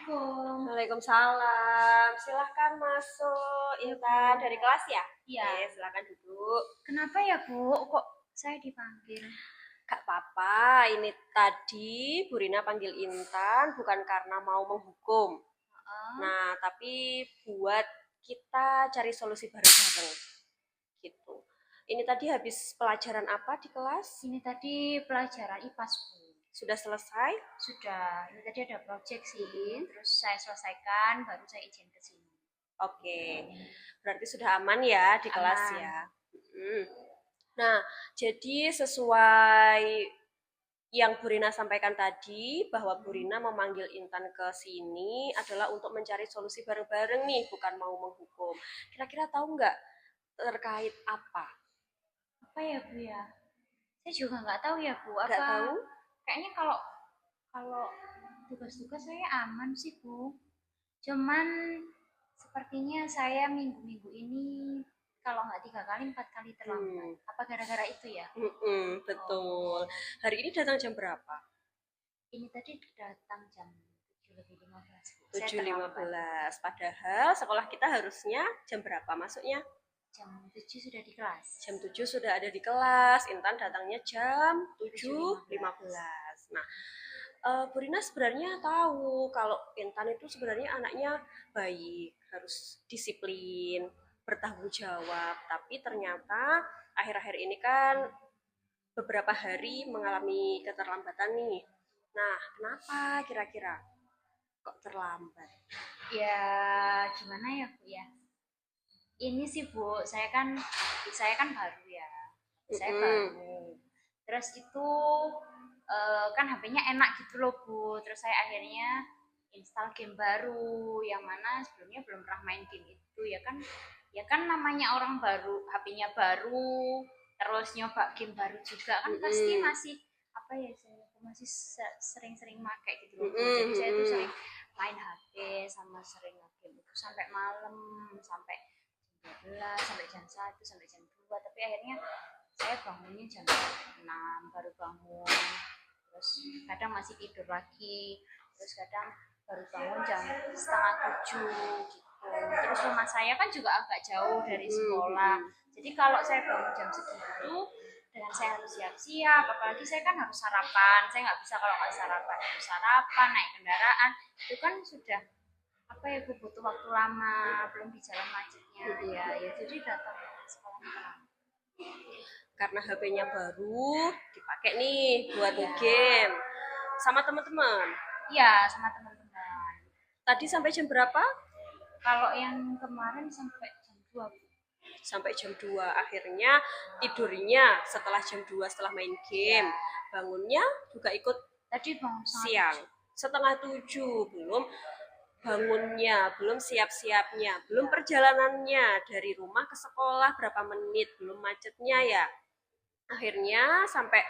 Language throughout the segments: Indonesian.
Assalamualaikum. Waalaikumsalam. Silahkan masuk. Ya, Intan Bu. dari kelas ya? Iya. Oke, silahkan duduk. Kenapa ya, Bu? Kok saya dipanggil? Gak apa-apa, ini tadi Bu Rina panggil Intan bukan karena mau menghukum. Oh, Nah, tapi buat kita cari solusi bareng-bareng gitu. Ini tadi habis pelajaran apa di kelas? ini tadi pelajaran IPAS, Bu. Sudah selesai? Sudah. Ini tadi ada project sih. Mm-mm. Terus saya selesaikan, baru saya izin ke sini. Oke, berarti sudah aman ya di kelas Aman. ya. Mm. Nah, jadi sesuai yang Bu Rina sampaikan tadi, bahwa Bu Rina memanggil Intan ke sini adalah untuk mencari solusi bareng-bareng nih, bukan mau menghukum. Kira-kira tahu nggak terkait apa? Apa ya, Bu ya? Saya juga nggak tahu ya, Bu. Nggak Apa tahu? kayaknya kalau kalau tugas-tugas saya aman sih, Bu. Cuman sepertinya saya minggu-minggu ini kalau nggak 3 kali 4 kali terlambat. Hmm, Apa gara-gara itu ya? betul. Oh, Hari ini datang jam berapa? ini tadi datang jam 7 lebih 15, Bu. Saya Tujuh lima terlambat. belas. Padahal sekolah kita harusnya jam berapa masuknya? Jam 7 sudah di kelas. Jam 7 sudah ada di kelas, Intan datangnya jam 7.15. 7.15. Nah, Bu Rina sebenarnya tahu kalau Intan itu sebenarnya anaknya baik, harus disiplin, bertanggung jawab. Tapi ternyata akhir-akhir ini kan beberapa hari mengalami keterlambatan nih. Nah, kenapa kira-kira kok terlambat? Ya, gimana ya, Bu ya? Ini sih, Bu, saya kan baru ya. Saya Mm-mm. baru. Terus itu kan HP-nya enak gitu loh, Bu. Terus saya akhirnya install game baru yang mana sebelumnya belum pernah main game itu ya kan namanya orang baru, HP-nya baru, terus nyoba game baru juga kan pasti Mm-mm. masih apa ya, saya masih sering-sering pakai gitu loh, Bu. Jadi saya tuh Mm-mm. sering main HP sama sering game itu sampai malam, sampai jam 12, sampai jam 1, sampai jam 2. Tapi akhirnya saya bangunnya jam 6 baru bangun, terus kadang masih tidur lagi, terus kadang baru bangun jam setengah 7 gitu. Terus rumah saya kan juga agak jauh dari sekolah, Mm-mm. jadi kalau saya bangun jam segitu dengan saya harus siap-siap, apalagi saya kan harus sarapan, saya nggak bisa kalau nggak sarapan, harus sarapan naik kendaraan, itu kan sudah apa ya, butuh waktu lama, belum di jalan macetnya ya jadi datang sekolahnya terlambat. Karena HP-nya baru dipakai nih buat Ya, game sama teman-teman. iya sama teman-teman. Tadi sampai jam berapa? Kalau yang kemarin sampai jam 2, Bu. Sampai jam 2. Akhirnya tidurnya setelah jam 2 setelah main Ya, game. Bangunnya juga ikut tadi bangun setengah siang. 7. Setengah 7 belum bangunnya, belum siap-siapnya, belum Ya, perjalanannya dari rumah ke sekolah berapa menit, belum macetnya ya. Akhirnya sampai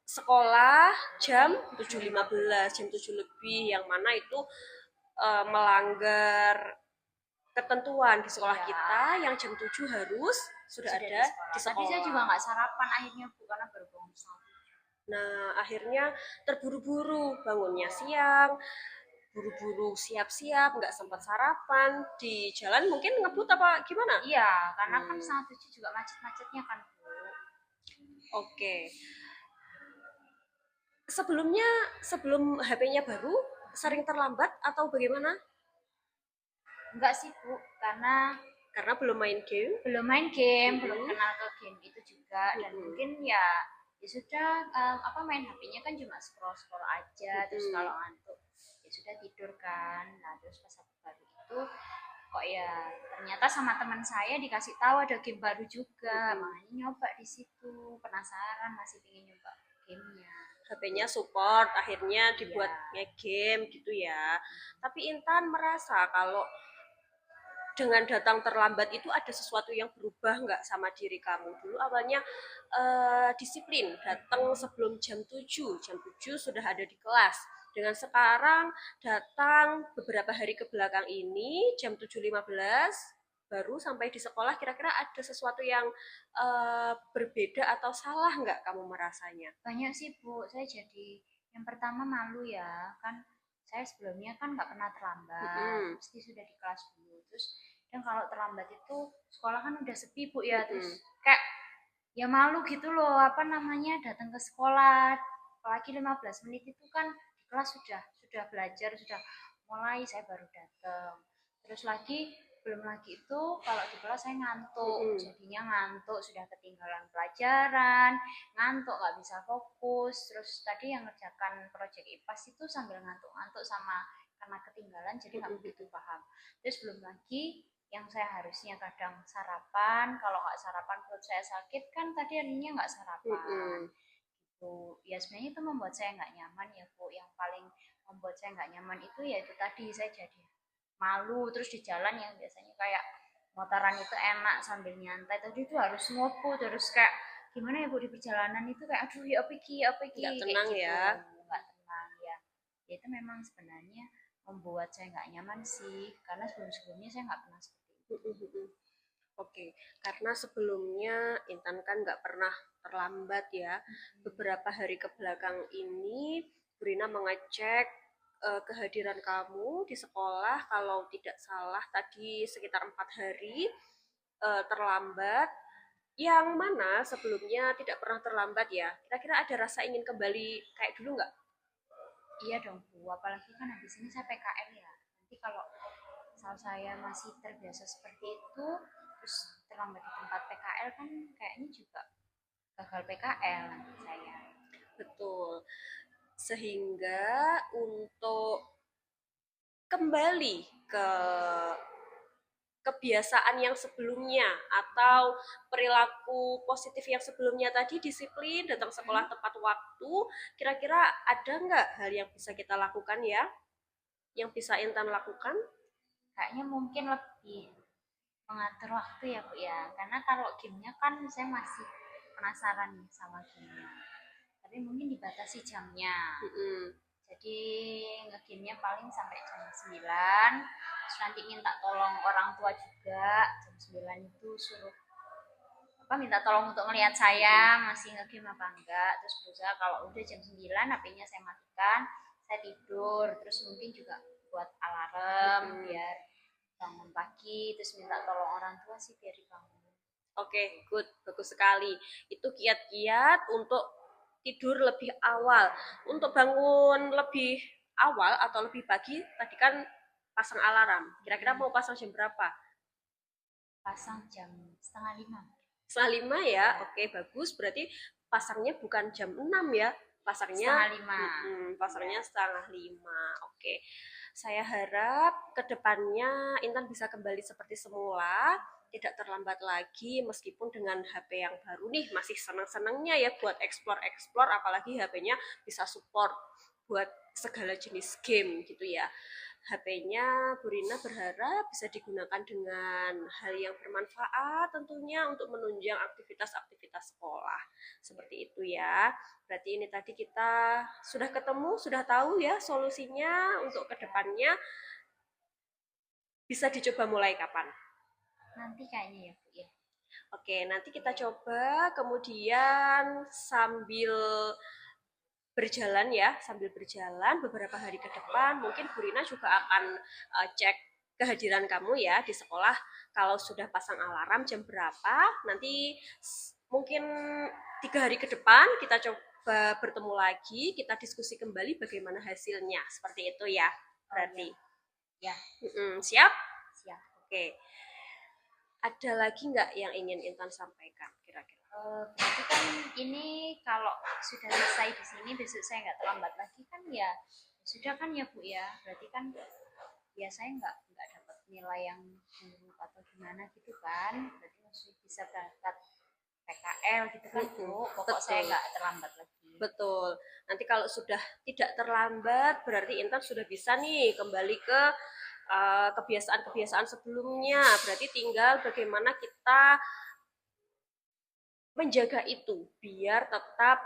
sekolah jam 7.15, jam 7 lebih, yang mana itu melanggar ketentuan di sekolah ya, kita yang jam 7 harus sudah sudah ada di Tadi saya juga sekolah. nggak sarapan akhirnya, Bu, karena baru bangun setengah 7. Nah, akhirnya terburu-buru, bangunnya siang, buru-buru siap-siap, nggak sempat sarapan. Di jalan mungkin ngebut apa gimana? Iya, karena kan Hmm, setengah 7 juga macet-macetnya kan, Bu. oke. Sebelumnya, sebelum HP-nya baru, sering terlambat atau bagaimana? Enggak sih, Bu, karena Karena belum main game. belum Mm-mm. kenal ke game itu juga, dan Mm-mm. mungkin ya sudah, apa, main HP-nya kan cuma scroll scroll aja, terus Mm-mm. kalau ngantuk ya sudah tidur kan. Nah, terus pas aku baru itu kok ya ternyata sama teman saya dikasih tahu ada game baru juga, Mm-mm. makanya nyoba di situ, penasaran masih pengen nyoba gamenya. HP-nya support, akhirnya Iya. dibuat game gitu ya. Tapi Intan merasa kalau dengan datang terlambat itu ada sesuatu yang berubah nggak sama diri kamu? Dulu awalnya disiplin, datang sebelum jam 7 sudah ada di kelas. Dengan sekarang datang beberapa hari ke belakang ini jam 7.15 baru sampai di sekolah, kira-kira ada sesuatu yang berbeda atau salah nggak kamu merasanya? Banyak sih, Bu. Saya jadi yang pertama malu ya kan, saya sebelumnya kan nggak pernah terlambat, Mm-mm. pasti sudah di kelas dulu. Terus dan kalau terlambat itu sekolah kan udah sepi Bu ya, terus Mm-mm. kayak ya malu gitu loh, apa namanya, datang ke sekolah apalagi 15 menit itu kan di kelas sudah belajar, sudah mulai, saya baru datang. Terus lagi belum lagi itu kalau di kelas saya ngantuk, Mm-mm. jadinya ngantuk, sudah ketinggalan pelajaran, ngantuk nggak bisa fokus. Terus tadi yang ngerjakan proyek IPAS itu sambil ngantuk-ngantuk sama karena ketinggalan jadi nggak begitu Mm-mm. paham. Terus belum lagi yang saya harusnya kadang sarapan, kalau nggak sarapan perut saya sakit kan, tadi harinya nggak sarapan Mm-mm. gitu. Ya sebenarnya itu membuat saya nggak nyaman ya Bu, yang paling membuat saya nggak nyaman itu ya itu tadi, saya jadi malu. Terus di jalan yang biasanya kayak motoran itu enak sambil nyantai, tadi itu harus ngopo, terus kayak gimana ya Bu, di perjalanan itu kayak aduh ya apa Nggak iki kayak tenang gitu, ya. nggak tenang ya. Ya itu memang sebenarnya membuat saya nggak nyaman sih, karena sebelum-sebelumnya saya nggak pernah seperti itu. Mm-mm. Oke, karena sebelumnya Intan kan nggak pernah terlambat ya. Beberapa hari ke belakang ini, Brina mengecek kehadiran kamu di sekolah. Kalau tidak salah tadi sekitar 4 hari terlambat. Yang mana sebelumnya tidak pernah terlambat ya. Kira-kira ada rasa ingin kembali kayak dulu nggak? Iya dong Bu, apalagi kan habis ini saya PKL ya. Nanti kalau misal saya masih terbiasa seperti itu, terus terlambat di tempat PKL kan kayaknya juga gagal PKL nanti saya. Betul. Sehingga untuk kembali ke kebiasaan yang sebelumnya atau perilaku positif yang sebelumnya tadi, disiplin, datang sekolah tepat waktu, kira-kira ada nggak hal yang bisa kita lakukan ya? Yang bisa Intan lakukan? Kayaknya mungkin lebih mengatur waktu ya Bu ya. Karena kalau gamenya kan saya masih penasaran nih sama gamenya. Tapi mungkin dibatasi jamnya. Mm-mm. Jadi ngegame paling sampai jam 9. Terus nanti minta tolong orang tua juga. Jam 9 itu suruh apa, minta tolong untuk melihat saya masih ngegame apa enggak. Terus berusaha kalau udah jam 9 HP-nya saya matikan, saya tidur. Terus mungkin juga buat alarm Mm-mm. biar bangun pagi, terus minta tolong orang tua sih biar dibangun. Oke, good, bagus sekali. Itu kiat-kiat untuk tidur lebih awal. Untuk bangun lebih awal atau lebih pagi, tadi kan pasang alarm. Kira-kira mau pasang jam berapa? Pasang jam setengah 5. 4:30 ya, Ya, oke bagus. Berarti pasangnya bukan jam 6 ya, pasangnya setengah 5. pasangnya Ya, 4:30. Oke, saya harap kedepannya Intan bisa kembali seperti semula, tidak terlambat lagi meskipun dengan HP yang baru nih masih senang-senangnya ya buat explore-explore, apalagi HP-nya bisa support buat segala jenis game gitu ya. HP-nya Burina berharap bisa digunakan dengan hal yang bermanfaat tentunya untuk menunjang aktivitas-aktivitas sekolah. Seperti itu ya. Berarti ini tadi kita sudah ketemu, sudah tahu ya solusinya untuk kedepannya. Bisa dicoba mulai kapan? nanti kayaknya ya Bu ya. Oke, nanti kita coba kemudian sambil berjalan ya, sambil berjalan beberapa hari ke depan mungkin Burina juga akan cek kehadiran kamu ya di sekolah. Kalau sudah pasang alarm jam berapa, nanti mungkin 3 hari ke depan kita coba bertemu lagi, kita diskusi kembali bagaimana hasilnya. Seperti itu ya, Oh ya, berarti. ya Siap? siap. Oke. Ada lagi nggak yang ingin Intan sampaikan kira-kira? Berarti kan ini kalau sudah selesai di sini besok saya nggak terlambat lagi kan ya, sudah kan ya Bu ya. Berarti kan ya saya nggak dapat nilai yang buruk atau gimana gitu kan. Berarti masih bisa berangkat PKL gitu kan Bu. Pokok saya Betul. nggak terlambat lagi. Betul. Nanti kalau sudah tidak terlambat, berarti Intan sudah bisa nih kembali ke kebiasaan-kebiasaan sebelumnya. Berarti tinggal bagaimana kita menjaga itu biar tetap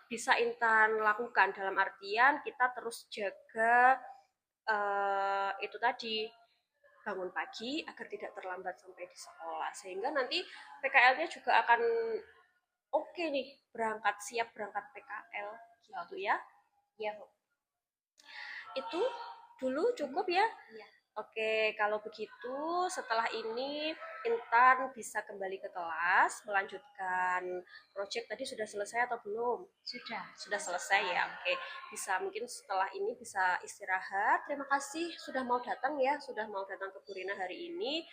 bisa Intan lakukan. Dalam artian kita terus jaga itu tadi, bangun pagi agar tidak terlambat sampai di sekolah. Sehingga nanti PKL-nya juga akan oke nih, berangkat siap berangkat PKL gitu ya. Iya Bu. itu dulu cukup ya. Iya. Oke, kalau begitu setelah ini Intan bisa kembali ke kelas, melanjutkan project tadi sudah selesai atau belum? Sudah selesai ya. Oke, bisa mungkin setelah ini bisa istirahat. Terima kasih sudah mau datang ya, sudah mau datang ke Burina hari ini.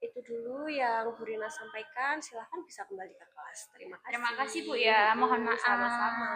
Itu dulu yang Burina sampaikan. Silahkan bisa kembali ke kelas. Terima kasih. Terima kasih Bu ya, mohon maaf. Sama-sama.